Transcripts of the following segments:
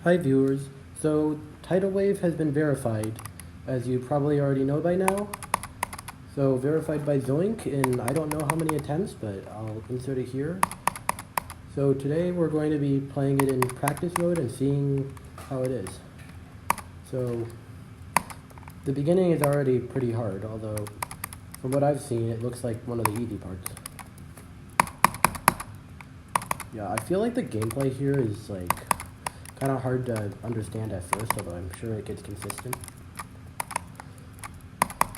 Hi viewers, so Tidal Wave has been verified, as you probably already know by now. So verified by Zoink in I don't know how many attempts, but I'll insert it here. So today we're going to be playing it in practice mode and seeing how it is. So the beginning is already pretty hard, although from what I've seen it looks like one of the easy parts. Yeah, I feel like the gameplay here is like kind of hard to understand at first, although I'm sure it gets consistent.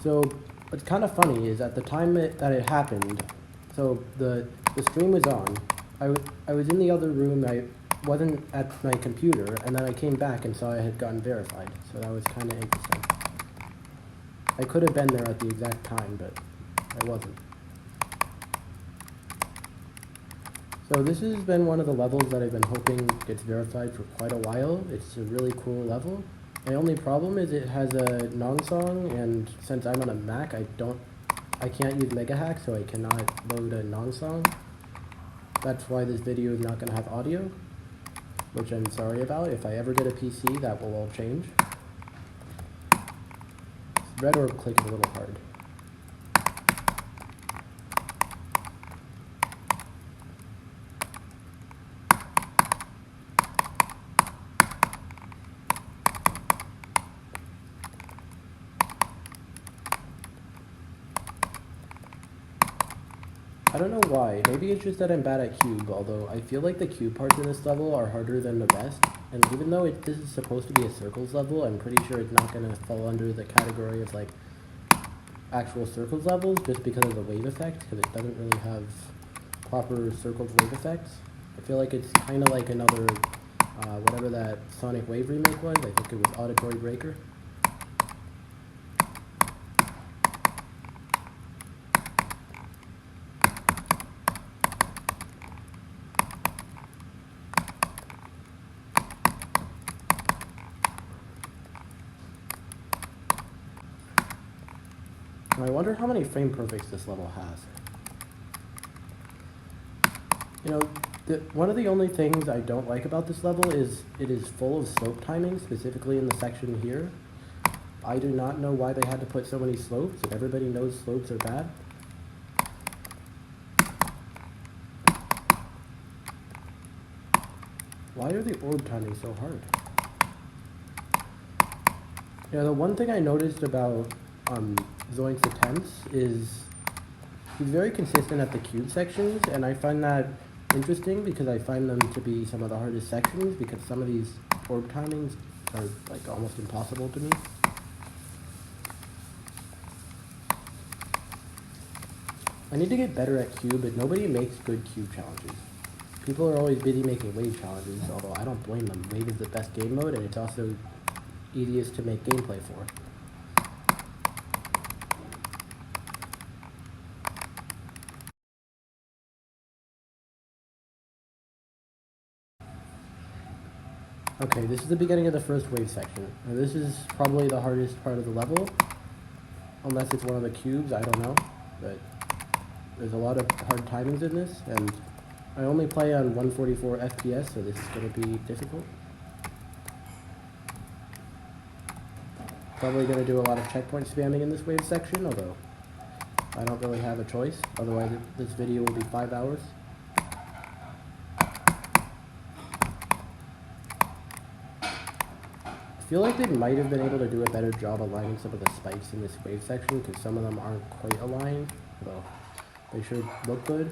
So what's kind of funny is at the time that it happened, so the stream was on, I was in the other room, I wasn't at my computer, and then I came back and saw I had gotten verified, so that was kind of interesting. I could have been there at the exact time, but I wasn't. So this has been one of the levels that I've been hoping gets verified for quite a while. It's a really cool level. My only problem is it has a non-song, and since I'm on a Mac, I can't use MegaHack, so I cannot load a non-song. That's why this video is not going to have audio, which I'm sorry about. If I ever get a PC, that will all change. Red or click is a little hard. I don't know why, maybe it's just that I'm bad at cube, although I feel like the cube parts in this level are harder than the rest, and even though this is supposed to be a circles level, I'm pretty sure it's not going to fall under the category of like actual circles levels just because of the wave effect, because it doesn't really have proper circled wave effects. I feel like it's kind of like another, whatever that Sonic Wave remake was, I think it was Auditory Breaker. I wonder how many frame perfects this level has. You know, one of the only things I don't like about this level is it is full of slope timing, specifically in the section here. I do not know why they had to put so many slopes, if everybody knows slopes are bad. Why are the orb timing so hard? Yeah, the one thing I noticed about Zoink's attempts is he's very consistent at the cube sections, and I find that interesting because I find them to be some of the hardest sections because some of these orb timings are like almost impossible to me. I need to get better at cube, but nobody makes good cube challenges. People are always busy making wave challenges, although I don't blame them. Wave is the best game mode, and it's also easiest to make gameplay for. Okay, this is the beginning of the first wave section. Now this is probably the hardest part of the level, unless it's one of the cubes, I don't know, but there's a lot of hard timings in this, and I only play on 144 FPS, so this is going to be difficult. Probably going to do a lot of checkpoint spamming in this wave section, although I don't really have a choice, otherwise this video will be 5 hours. I feel like they might have been able to do a better job aligning some of the spikes in this wave section, because some of them aren't quite aligned, although they should look good.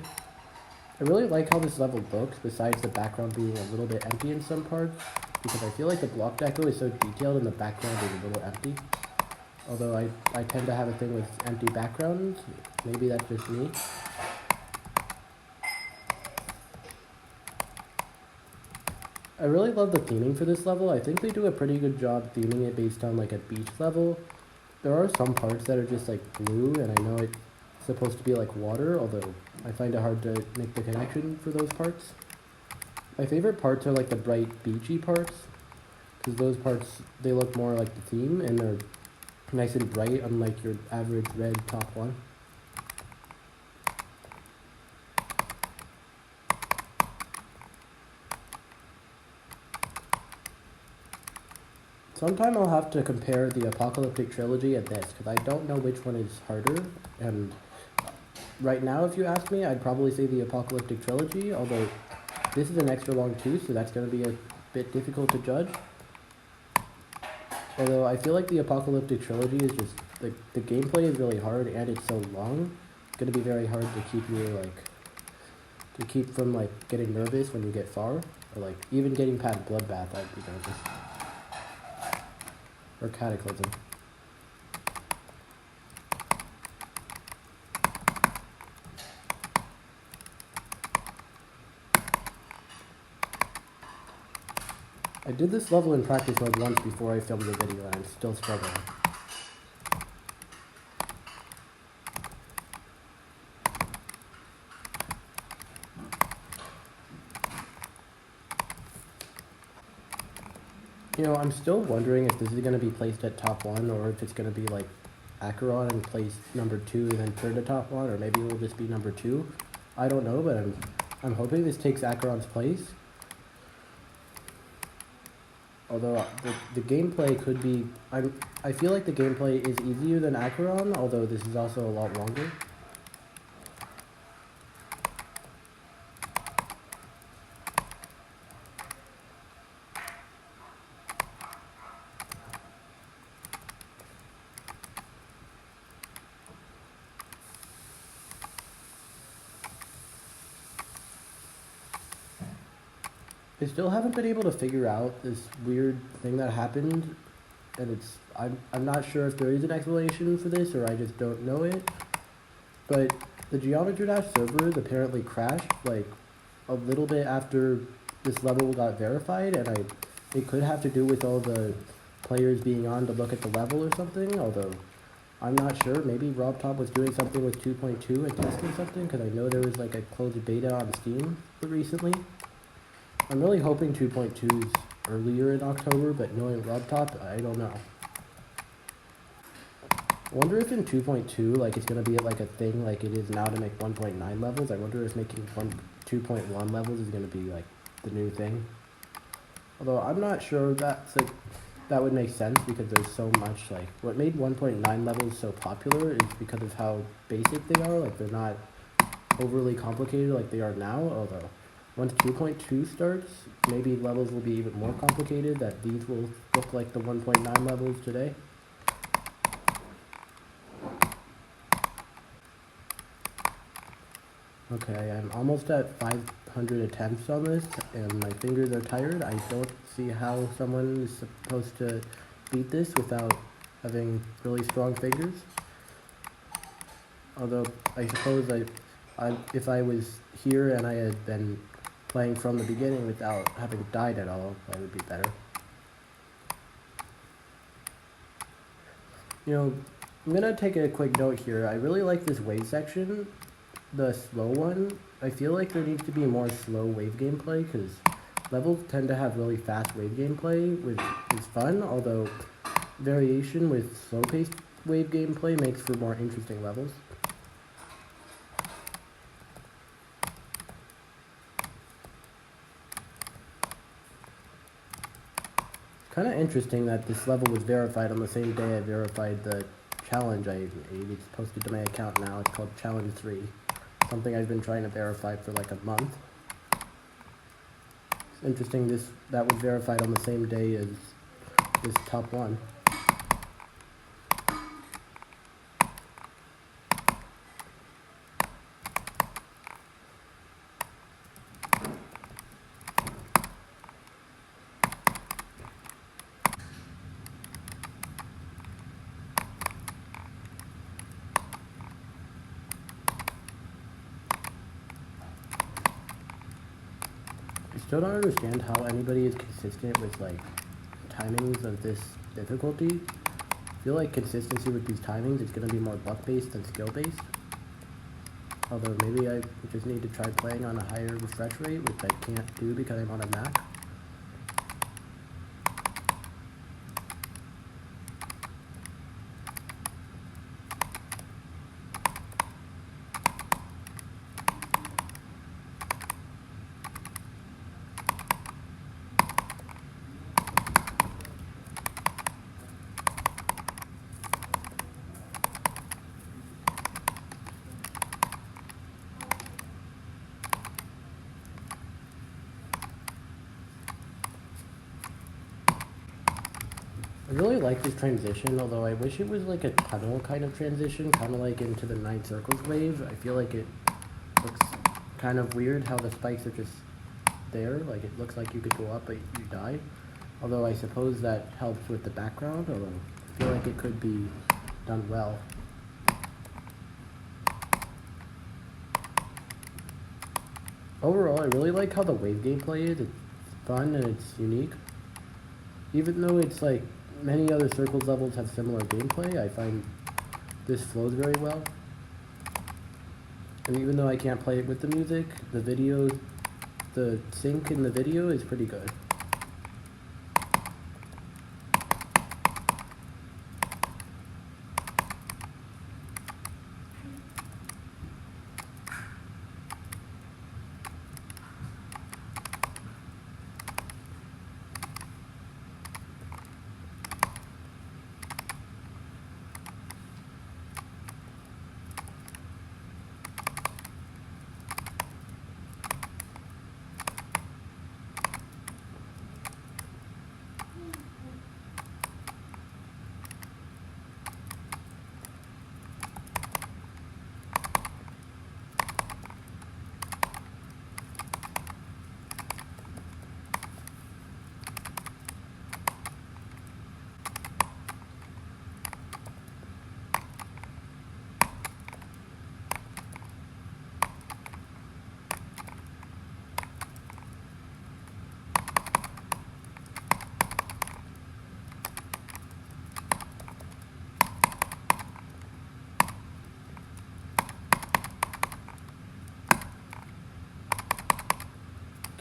I really like how this level looks, besides the background being a little bit empty in some parts, because I feel like the block deco is so detailed and the background is a little empty. Although I tend to have a thing with empty backgrounds, maybe that's just me. I really love the theming for this level. I think they do a pretty good job theming it based on like a beach level. There are some parts that are just like blue, and I know it's supposed to be like water, although I find it hard to make the connection for those parts. My favorite parts are like the bright beachy parts, because those parts, they look more like the theme, and they're nice and bright, unlike your average red top one. Sometime I'll have to compare the Apocalyptic Trilogy and this, because I don't know which one is harder, and right now if you ask me, I'd probably say the Apocalyptic Trilogy, although this is an extra long too, so that's going to be a bit difficult to judge. Although I feel like the Apocalyptic Trilogy is just, the gameplay is really hard and it's so long, it's going to be very hard to keep you, to keep from, getting nervous when you get far, or, even getting past Bloodbath, I'd be nervous. Or Cataclysm. I did this level in practice mode once before I filmed the video and I'm still struggling. You know, I'm still wondering if this is going to be placed at top 1 or if it's going to be like Acheron and placed number 2 and then turned to top 1, or maybe it will just be number 2. I don't know, but I'm hoping this takes Acheron's place. Although the gameplay could be, I feel like the gameplay is easier than Acheron, although this is also a lot longer. I still haven't been able to figure out this weird thing that happened, and I'm not sure if there is an explanation for this or I just don't know it, but the Geometry Dash servers apparently crashed a little bit after this level got verified, and it could have to do with all the players being on to look at the level or something, although I'm not sure. Maybe RobTop was doing something with 2.2 and testing something, because I know there was a closed beta on Steam recently. I'm really hoping 2.2 is earlier in October, but knowing RobTop, I don't know. I wonder if in 2.2, it's going to be a thing like it is now to make 1.9 levels. I wonder if making 2.1 levels is going to be the new thing. Although I'm not sure that would make sense, because there's so much what made 1.9 levels so popular is because of how basic they are. They're not overly complicated like they are now, although once 2.2 starts, maybe levels will be even more complicated, that these will look like the 1.9 levels today. Okay, I'm almost at 500 attempts on this, and my fingers are tired. I don't see how someone is supposed to beat this without having really strong fingers. Although, I suppose if I was here and I had been playing from the beginning without having died at all, that would be better. You know, I'm gonna take a quick note here. I really like this wave section, the slow one. I feel like there needs to be more slow wave gameplay, because levels tend to have really fast wave gameplay, which is fun, although variation with slow-paced wave gameplay makes for more interesting levels. Kind of interesting that this level was verified on the same day I verified the challenge I made. It's posted to my account now. It's called Challenge 3. Something I've been trying to verify for a month. It's interesting that was verified on the same day as this top 1. I still don't understand how anybody is consistent with timings of this difficulty. I feel like consistency with these timings is going to be more luck-based than skill-based. Although maybe I just need to try playing on a higher refresh rate, which I can't do because I'm on a Mac. I really like this transition, although I wish it was like a tunnel kind of transition, kind of like into the 9 circles wave. I feel like it looks kind of weird how the spikes are just there, like it looks like you could go up but you die. Although I suppose that helps with the background, although I feel like it could be done well. Overall, I really like how the wave gameplay is. It's fun and it's unique. Even though it's like many other circles levels have similar gameplay, I find this flows very well. And even though I can't play it with the music, the video, the sync in the video is pretty good.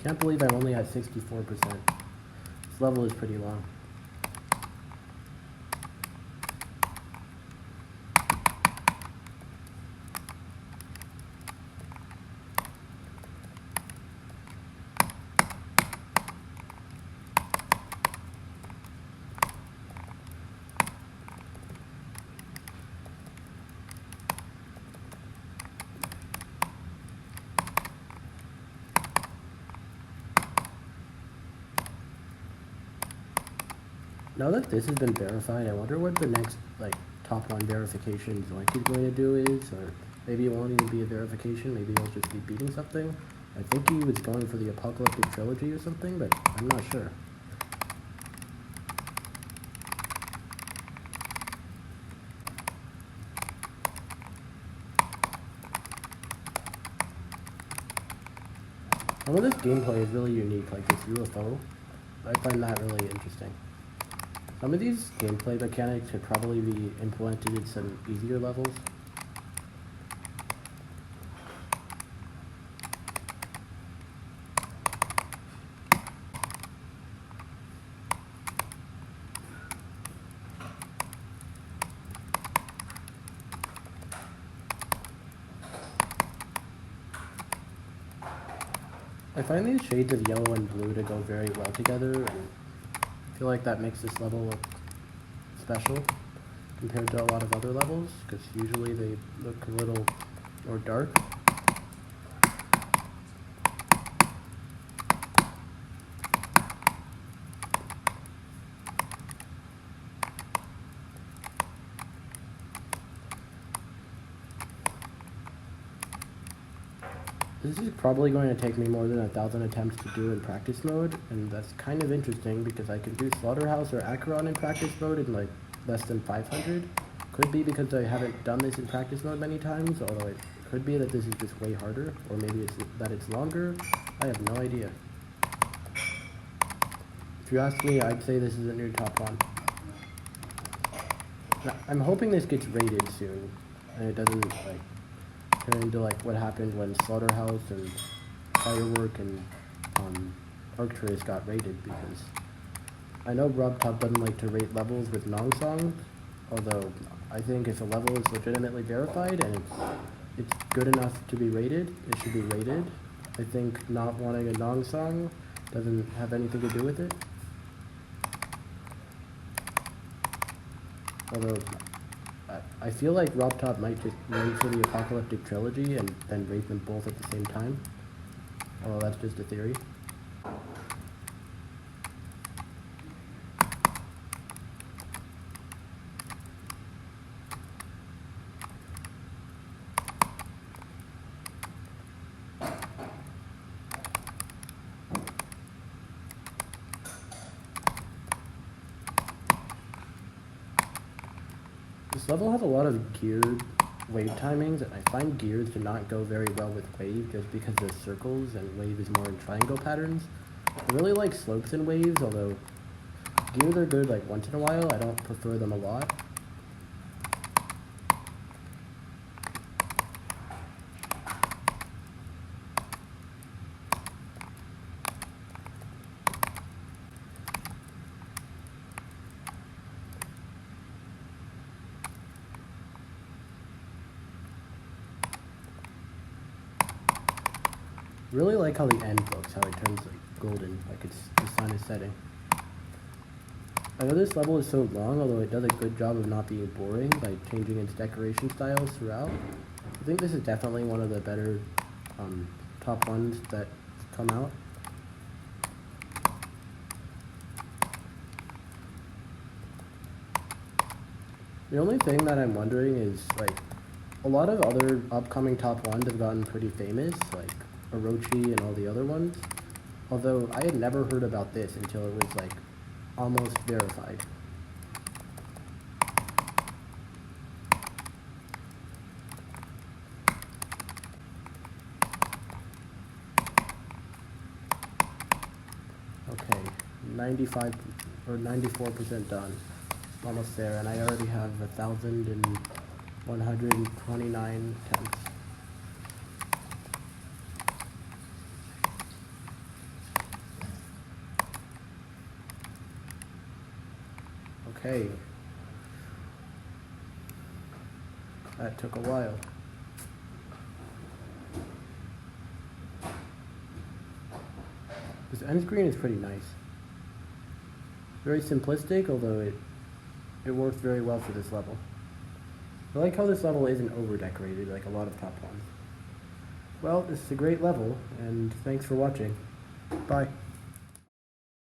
Can't believe I'm only at 64%. This level is pretty long. Now that this has been verified, I wonder what the next like top 1 verification Zoink is going to do is, or maybe it won't even be a verification, maybe he'll just be beating something. I think he was going for the Apocalyptic Trilogy or something, but I'm not sure. Some of this gameplay is really unique, like this UFO. I find that really interesting. Some of these gameplay mechanics could probably be implemented in some easier levels. I find these shades of yellow and blue to go very well together, and I feel like that makes this level look special compared to a lot of other levels, because usually they look a little more dark. This is probably going to take me more than 1,000 attempts to do in practice mode, and that's kind of interesting because I can do Slaughterhouse or Acheron in practice mode in like less than 500. Could be because I haven't done this in practice mode many times, although it could be that this is just way harder, or maybe it's that it's longer. I have no idea. If you ask me, I'd say this is a new top 1. Now, I'm hoping this gets rated soon, and it doesn't like turn into like what happened when Slaughterhouse and Firework and Arcturus got rated, because I know RobTop doesn't like to rate levels with Nong songs, although I think if a level is legitimately verified and it's good enough to be rated, it should be rated. I think not wanting a Nong song doesn't have anything to do with it. Although I feel like RobTop might just wait for the Apocalyptic Trilogy and then rate them both at the same time. Although that's just a theory. This level has a lot of geared wave timings, and I find gears do not go very well with wave just because there's circles and wave is more in triangle patterns. I really like slopes in waves, although gears are good like once in a while. I don't prefer them a lot. Really like how the end looks, how it turns like golden, like the sun is setting. I know this level is so long, although it does a good job of not being boring by changing its decoration styles throughout. I think this is definitely one of the better top ones that come out. The only thing that I'm wondering is, like, a lot of other upcoming top ones have gotten pretty famous, like Orochi and all the other ones. Although I had never heard about this until it was like almost verified. Okay, 95 or 94% done. Almost there, and I already have 1,129 attempts. Okay. That took a while. This end screen is pretty nice. Very simplistic, although it works very well for this level. I like how this level isn't over-decorated like a lot of top ones. Well, this is a great level, and thanks for watching. Bye.